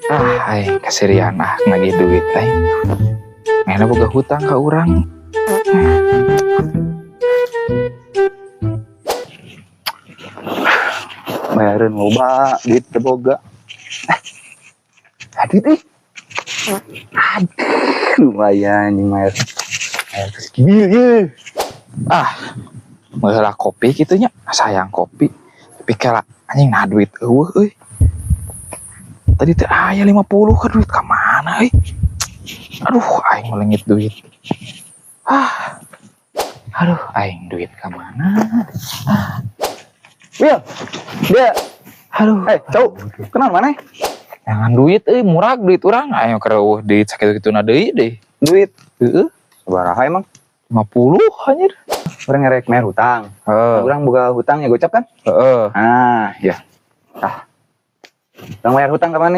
Aing keserian nagih duit aing. Ngena boga hutang ka urang. Bayarin loba duit teu boga. Duit aduh lumayan nih Mer. Ayo segitu ye. Meula kopi kitu nya, sayang kopi. Tapi kala anjing nah duit eueuh euy. Tadi teh aya 50 ka duit ka mana euy? Aduh, aing melengit duit. Aduh, aing duit ka mana? Wil, dia. Aduh, Cau, kenal mana? jangan duit euy, murag duit urang. Ayo kareueuh deui sakitu-kituna deui deh. Duit. Heeh, Sabaraha emang? 50 anjir. Orang ngerek mer hutang. Orang boga hutang ya gocap kan? Heeh. Ah, ya. Orang bayar hutang ke mana?